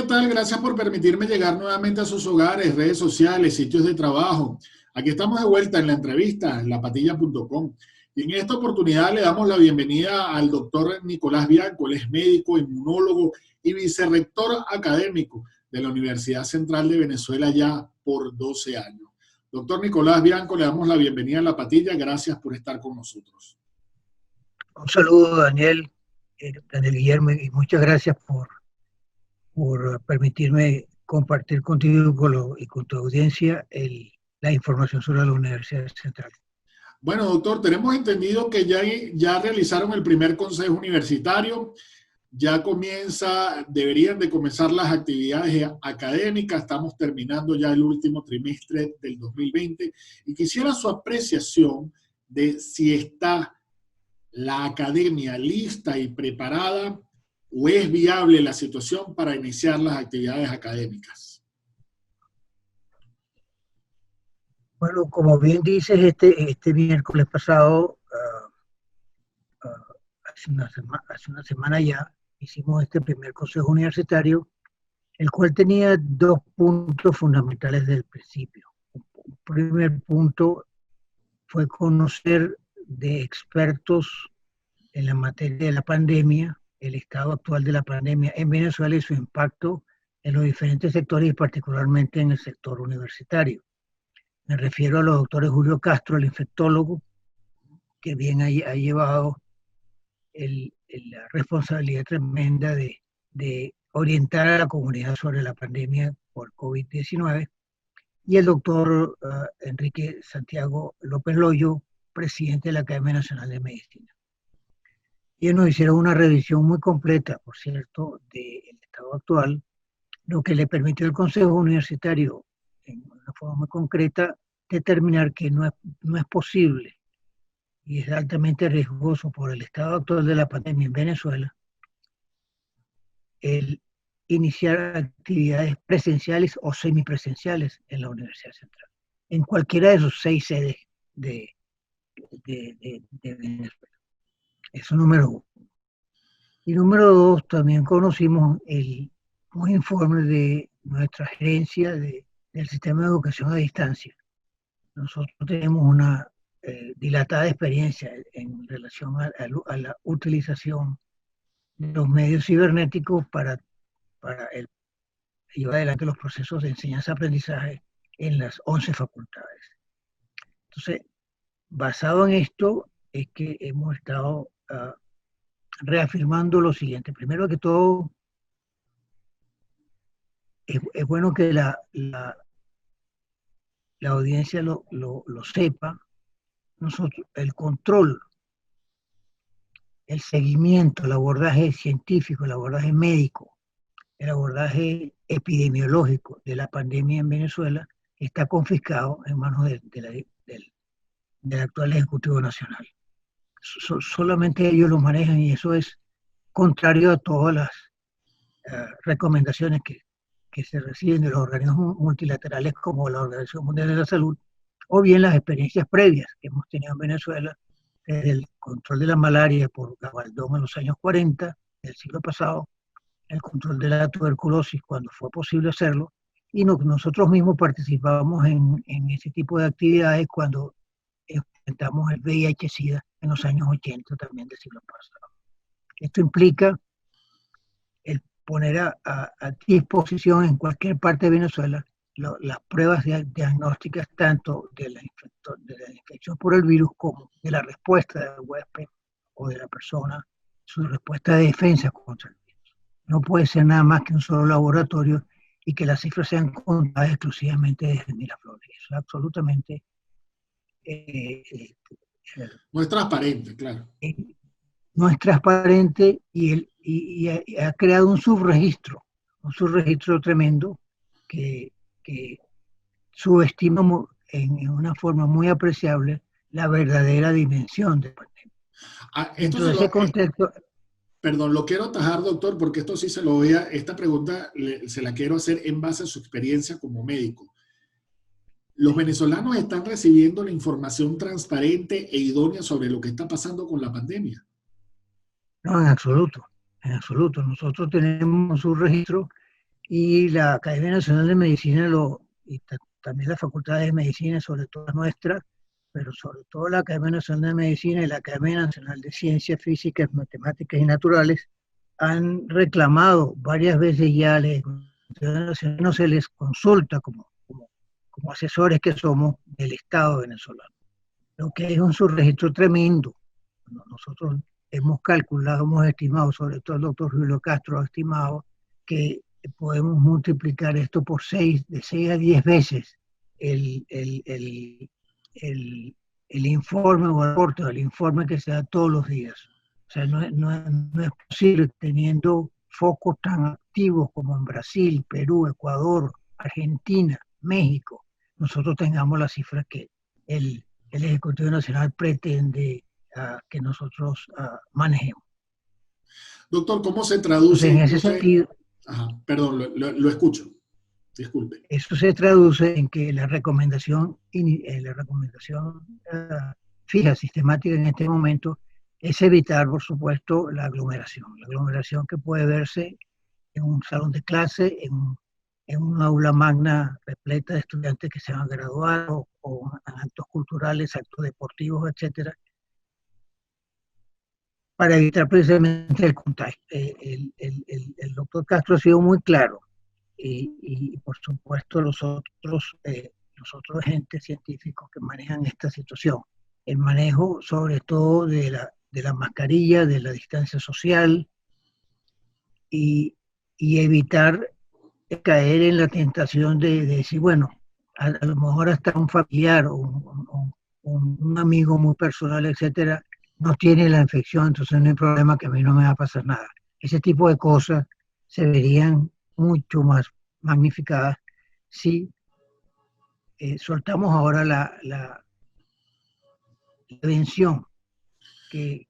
tal? Gracias por permitirme llegar nuevamente a sus hogares, redes sociales, sitios de trabajo. Aquí estamos de vuelta en la entrevista, en lapatilla.com. Y en esta oportunidad le damos la bienvenida al doctor Nicolás Bianco. Él es médico, inmunólogo y vicerrector académico de la Universidad Central de Venezuela ya por 12 años. Doctor Nicolás Bianco, le damos la bienvenida a La Patilla. Gracias por estar con nosotros. Un saludo, Daniel Guillermo, y muchas gracias por permitirme compartir contigo y con tu audiencia la información sobre la Universidad Central. Bueno, doctor, tenemos entendido que ya realizaron el primer consejo universitario, ya deberían de comenzar las actividades académicas, estamos terminando ya el último trimestre del 2020 y quisiera su apreciación de si está la academia lista y preparada o es viable la situación para iniciar las actividades académicas. Bueno, como bien dices, este miércoles pasado, hace una semana ya, hicimos este primer consejo universitario, el cual tenía dos puntos fundamentales desde el principio. El primer punto fue conocer de expertos en la materia de la pandemia, el estado actual de la pandemia en Venezuela y su impacto en los diferentes sectores y particularmente en el sector universitario. Me refiero a los doctores Julio Castro, el infectólogo, que bien ha llevado la responsabilidad tremenda de orientar a la comunidad sobre la pandemia por COVID-19, y el doctor Enrique Santiago López Loyo, presidente de la Academia Nacional de Medicina. Ellos nos hicieron una revisión muy completa, por cierto, del estado actual, lo que le permitió al Consejo Universitario, en una forma muy concreta, determinar que no es posible y es altamente riesgoso por el estado actual de la pandemia en Venezuela el iniciar actividades presenciales o semipresenciales en la Universidad Central, en cualquiera de sus 6 sedes de Venezuela. Eso número 1. Y número 2, también conocimos un informe de nuestra gerencia del sistema de educación a distancia. Nosotros tenemos una dilatada experiencia en relación a la utilización de los medios cibernéticos para llevar adelante los procesos de enseñanza-aprendizaje en las 11 facultades. Entonces, basado en esto, es que hemos estado reafirmando lo siguiente. Primero que todo, es bueno que la audiencia lo sepa. Nosotros, el control, el seguimiento, el abordaje científico, el abordaje médico, el abordaje epidemiológico de la pandemia en Venezuela está confiscado en manos del actual Ejecutivo Nacional. Solamente ellos lo manejan y eso es contrario a todas las recomendaciones que se reciben de los organismos multilaterales como la Organización Mundial de la Salud, o bien las experiencias previas que hemos tenido en Venezuela desde el control de la malaria por Gabaldón en los años 40 del siglo pasado, el control de la tuberculosis cuando fue posible hacerlo, y nosotros mismos participamos en ese tipo de actividades cuando enfrentamos el VIH-Sida en los años 80 también del siglo pasado. Esto implica el poner a disposición en cualquier parte de Venezuela las pruebas diagnósticas tanto de la infección por el virus como de la respuesta del huésped o de la persona, su respuesta de defensa contra el virus. No puede ser nada más que un solo laboratorio y que las cifras sean contadas exclusivamente desde Miraflores. Eso es absolutamente... no es transparente, claro. No es transparente y ha creado un subregistro tremendo que subestima en una forma muy apreciable la verdadera dimensión de la pandemia. Entonces, ese contexto... Perdón, lo quiero atajar, doctor, porque esto sí esta pregunta se la quiero hacer en base a su experiencia como médico. ¿Los venezolanos están recibiendo la información transparente e idónea sobre lo que está pasando con la pandemia? No, en absoluto, en absoluto. Nosotros tenemos un registro y la Academia Nacional de Medicina y también las facultades de medicina, sobre todo nuestra, pero sobre todo la Academia Nacional de Medicina y la Academia Nacional de Ciencias Físicas, Matemáticas y Naturales, han reclamado varias veces ya, no se les consulta como asesores que somos del Estado venezolano. Lo que es un subregistro tremendo. Nosotros hemos calculado, hemos estimado, sobre todo el doctor Julio Castro ha estimado que podemos multiplicar esto por de 6 a 10 veces el informe o el reporte, el informe que se da todos los días. O sea, no es posible, teniendo focos tan activos como en Brasil, Perú, Ecuador, Argentina, México, nosotros tengamos las cifras que el Ejecutivo Nacional pretende que nosotros manejemos. Doctor, ¿cómo se traduce? Entonces, en ese sentido, perdón, lo escucho. Disculpe. Eso se traduce en que la recomendación fija, sistemática en este momento, es evitar, por supuesto, la aglomeración que puede verse en un salón de clase, en un aula magna repleta de estudiantes que se van a graduar, o en actos culturales, actos deportivos, etcétera, para evitar precisamente el contagio. El doctor Castro ha sido muy claro, y por supuesto los otros agentes científicos que manejan esta situación. El manejo sobre todo de la mascarilla, de la distancia social, y evitar caer en la tentación de decir, bueno, a lo mejor hasta un familiar o un amigo muy personal, etcétera, no tiene la infección, entonces no hay problema, que a mí no me va a pasar nada. Ese tipo de cosas se verían mucho más magnificadas si soltamos ahora la prevención que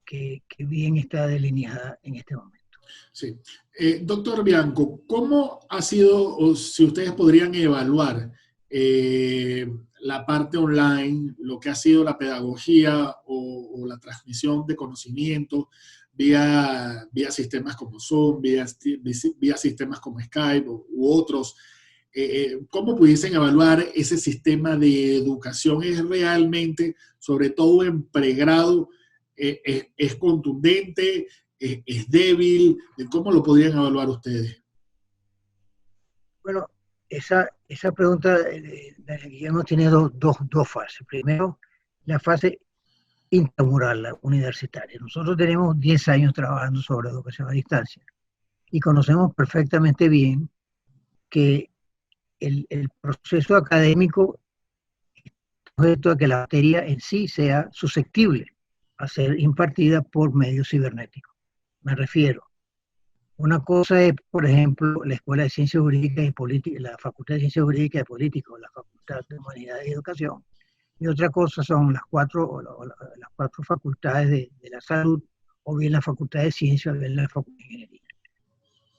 bien está delineada en este momento. Sí. Doctor Bianco, ¿cómo ha sido, o si ustedes podrían evaluar la parte online, lo que ha sido la pedagogía o la transmisión de conocimiento vía sistemas como Zoom, vía sistemas como Skype u otros? ¿Cómo pudiesen evaluar ese sistema de educación? ¿Es realmente, sobre todo en pregrado, es contundente, es débil? ¿Cómo lo podrían evaluar ustedes? Bueno, esa pregunta, Guillermo, tiene dos fases. Primero, la fase intramural, la universitaria. Nosotros tenemos 10 años trabajando sobre educación a distancia y conocemos perfectamente bien que el proceso académico es sujeto a que la materia en sí sea susceptible a ser impartida por medios cibernéticos. Me refiero, una cosa es, por ejemplo, la Escuela de Ciencias Jurídicas y Políticas, la Facultad de Ciencias Jurídicas y Políticas, la Facultad de Humanidades y Educación, y otra cosa son las cuatro facultades de la salud, o bien la Facultad de Ciencias, o bien la Facultad de Ingeniería.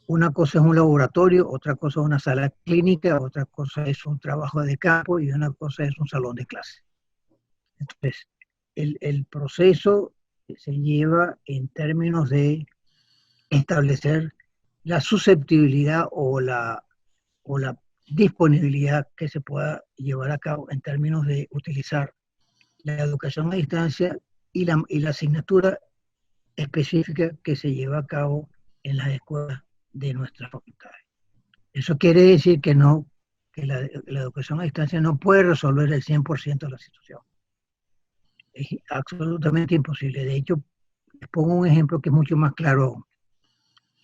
Una cosa es un laboratorio, otra cosa es una sala clínica, otra cosa es un trabajo de campo y una cosa es un salón de clase. Entonces, el proceso se lleva en términos de establecer la susceptibilidad o la disponibilidad que se pueda llevar a cabo en términos de utilizar la educación a distancia y la asignatura específica que se lleva a cabo en las escuelas de nuestras facultades. Eso quiere decir que la educación a distancia no puede resolver el 100% de la situación. Es absolutamente imposible. De hecho, les pongo un ejemplo que es mucho más claro aún.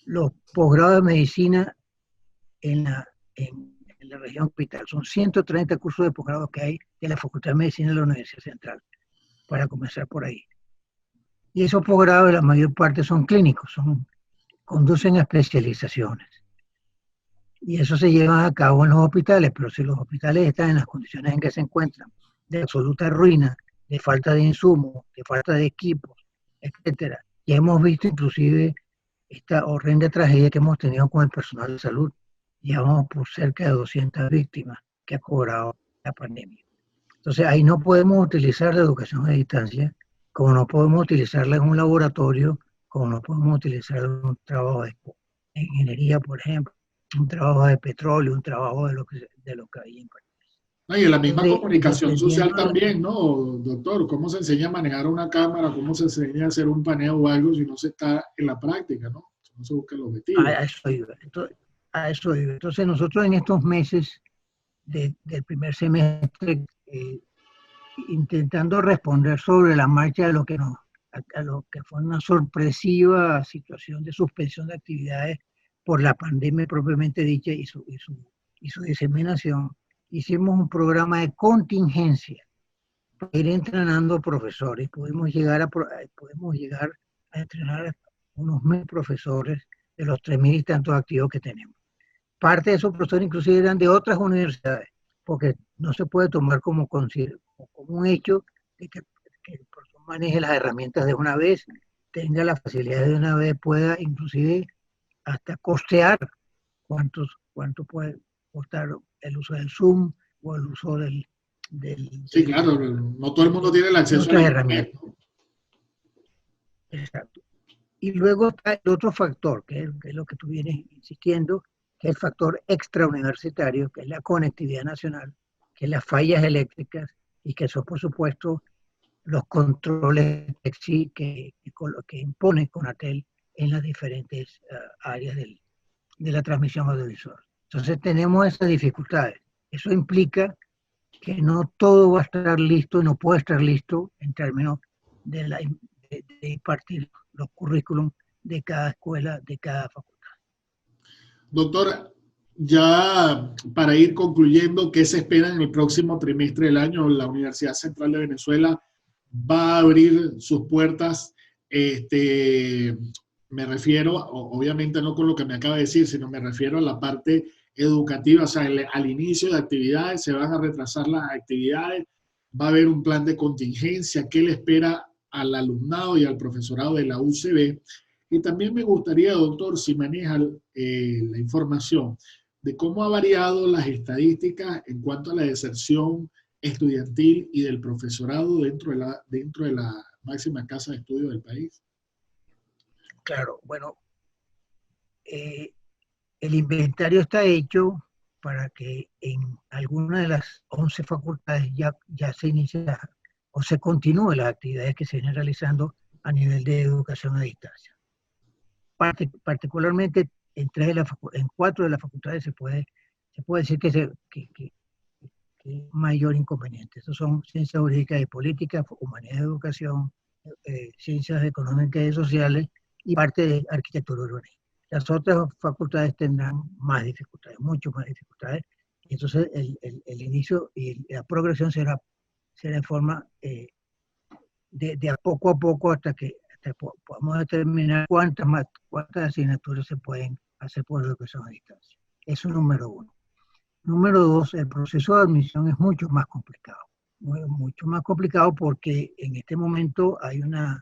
Los posgrados de medicina en la región capital. Son 130 cursos de posgrado que hay de la Facultad de Medicina de la Universidad Central, para comenzar por ahí. Y esos posgrados, la mayor parte son clínicos, conducen a especializaciones. Y eso se lleva a cabo en los hospitales, pero si los hospitales están en las condiciones en que se encuentran, de absoluta ruina, de falta de insumos, de falta de equipos, etcétera. Ya hemos visto inclusive esta horrenda tragedia que hemos tenido con el personal de salud. Llevamos por cerca de 200 víctimas que ha cobrado la pandemia. Entonces ahí no podemos utilizar la educación a distancia, como no podemos utilizarla en un laboratorio, como no podemos utilizarla en un trabajo de ingeniería, por ejemplo, un trabajo de petróleo, un trabajo de lo que hay en Panamá. No, y en la misma Entonces, comunicación social dependiendo también, ¿no, doctor? ¿Cómo se enseña a manejar una cámara? ¿Cómo se enseña a hacer un paneo o algo si no se está en la práctica, ¿no? Si no se busca el objetivo. a eso iba. Entonces, a eso iba. Entonces, nosotros en estos meses del primer semestre, intentando responder sobre la marcha a lo que fue una sorpresiva situación de suspensión de actividades por la pandemia propiamente dicha y su diseminación, hicimos un programa de contingencia para ir entrenando profesores. Pudimos llegar a entrenar a unos 1.000 profesores de los 3.000 y tantos activos que tenemos. Parte de esos profesores inclusive eran de otras universidades, porque no se puede tomar como un hecho de que el profesor maneje las herramientas de una vez, tenga las facilidades de una vez, pueda inclusive hasta costear cuánto puede costar el uso del Zoom o el uso Sí, claro, no todo el mundo tiene el de acceso a la otras internet, herramientas. ¿no? Exacto. Y luego está el otro factor, que es lo que tú vienes insistiendo, que es el factor extrauniversitario, que es la conectividad nacional, que es las fallas eléctricas y que son, por supuesto, los controles que impone Conatel en las diferentes áreas de la transmisión audiovisual. Entonces tenemos esas dificultades. Eso implica que no todo va a estar listo y no puede estar listo en términos de impartir los currículums de cada escuela, de cada facultad. Doctor, ya para ir concluyendo, ¿qué se espera en el próximo trimestre del año? La Universidad Central de Venezuela va a abrir sus puertas. Me refiero, obviamente no con lo que me acaba de decir, sino me refiero a la parte educativa, o sea, al inicio de actividades, se van a retrasar las actividades, va a haber un plan de contingencia, ¿qué le espera al alumnado y al profesorado de la UCB? Y también me gustaría, doctor, si maneja la información de cómo ha variado las estadísticas en cuanto a la deserción estudiantil y del profesorado dentro de la máxima casa de estudio del país. Claro, bueno, el inventario está hecho para que en alguna de las 11 facultades ya se inicie o se continúe las actividades que se vienen realizando a nivel de educación a distancia. Particularmente en 4 de las facultades se puede decir que mayor inconveniente. Estos son ciencias jurídicas y políticas, humanidades de educación, ciencias económicas y sociales y parte de arquitectura urbana. Las otras facultades tendrán más dificultades, mucho más dificultades. Entonces el inicio y la progresión será en forma de a poco hasta que podamos determinar cuántas asignaturas se pueden hacer por educación a distancia. Eso es número uno. Número dos, el proceso de admisión es mucho más complicado. Mucho más complicado porque en este momento hay una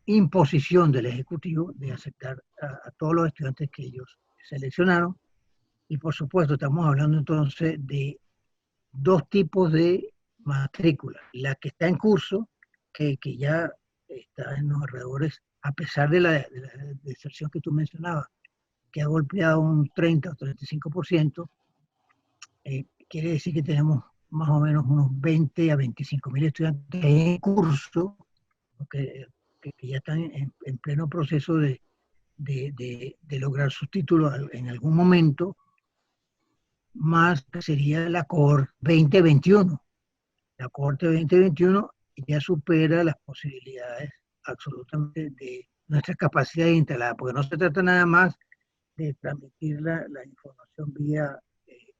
imposición del Ejecutivo de aceptar a todos los estudiantes que ellos seleccionaron. Y por supuesto, estamos hablando entonces de dos tipos de matrícula. La que está en curso, que ya está en los alrededores, a pesar de la deserción que tú mencionabas, que ha golpeado un 30 o 35%, quiere decir que tenemos más o menos unos 20 a 25.000 estudiantes en curso que ya están en pleno proceso de lograr sus títulos en algún momento, más que sería la cohorte 2021. La cohorte 2021 ya supera las posibilidades absolutamente de nuestra capacidad instalada, porque no se trata nada más de transmitir la información vía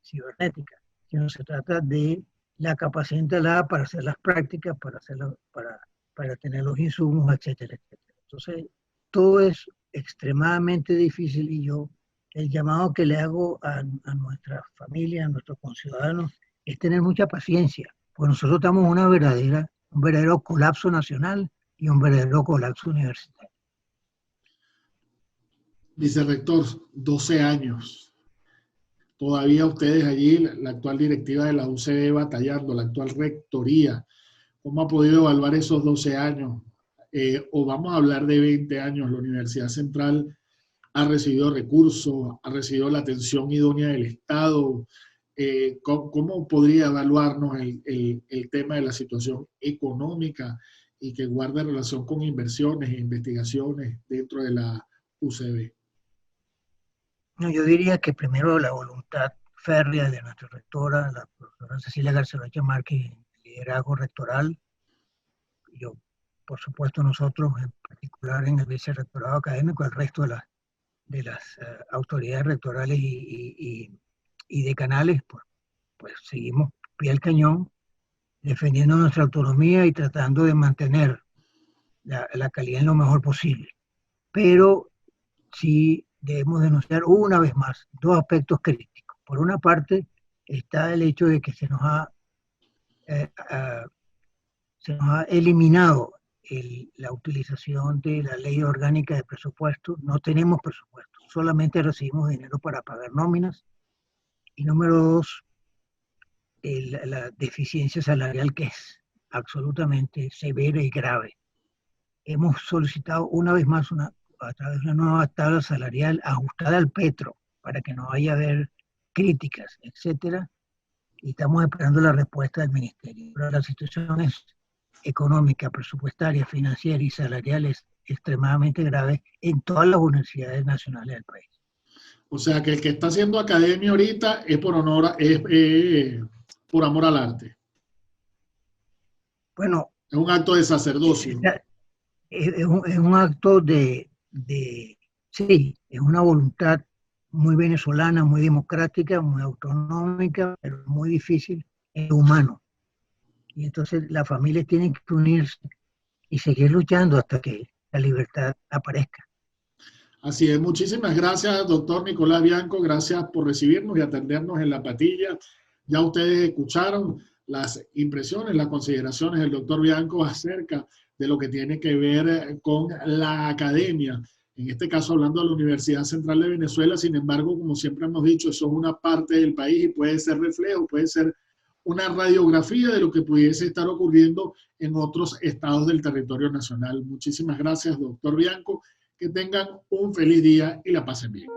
cibernética, sino se trata de la capacidad instalada para hacer las prácticas, para tener los insumos, etcétera, etcétera. Entonces, todo es extremadamente difícil y el llamado que le hago a nuestra familia, a nuestros conciudadanos, es tener mucha paciencia, porque nosotros estamos en un verdadero colapso nacional y un verdadero colapso universitario. Vicerrector, 12 años. Todavía ustedes allí, la actual directiva de la UCB batallando, la actual rectoría. ¿Cómo ha podido evaluar esos 12 años? O vamos a hablar de 20 años. La Universidad Central ha recibido recursos, ha recibido la atención idónea del Estado. ¿Cómo podría evaluarnos el tema de la situación económica y que guarde relación con inversiones e investigaciones dentro de la UCB? No, yo diría que primero la voluntad férrea de nuestra rectora, la profesora Cecilia García Márquez, liderazgo rectoral. Yo, por supuesto, nosotros en particular en el vicerrectorado académico, el resto de las autoridades rectorales y decanales, pues seguimos pie al cañón, defendiendo nuestra autonomía y tratando de mantener la calidad en lo mejor posible. Pero sí debemos denunciar una vez más dos aspectos críticos. Por una parte está el hecho de que se nos ha eliminado la utilización de la ley orgánica de presupuesto. No tenemos presupuesto, solamente recibimos dinero para pagar nóminas. Y número dos, la deficiencia salarial, que es absolutamente severa y grave. Hemos solicitado una vez más a través de una nueva tabla salarial ajustada al petro para que no vaya a haber críticas, etcétera, y estamos esperando la respuesta del ministerio. Pero la situación es económica, presupuestaria, financiera y salarial es extremadamente grave en todas las universidades nacionales del país. O sea que el que está haciendo academia ahorita es por honor, por amor al arte. Bueno, es un acto de sacerdocio. Es un acto sí, es una voluntad muy venezolana, muy democrática, muy autonómica, pero muy difícil, es humano. Y entonces las familias tienen que unirse y seguir luchando hasta que la libertad aparezca. Así es, muchísimas gracias, doctor Nicolás Bianco, gracias por recibirnos y atendernos en La Patilla. Ya ustedes escucharon las impresiones, las consideraciones del doctor Bianco acerca de lo que tiene que ver con la academia, en este caso hablando de la Universidad Central de Venezuela. Sin embargo, como siempre hemos dicho, eso es una parte del país y puede ser reflejo, puede ser una radiografía de lo que pudiese estar ocurriendo en otros estados del territorio nacional. Muchísimas gracias, doctor Bianco. Que tengan un feliz día y la pasen bien.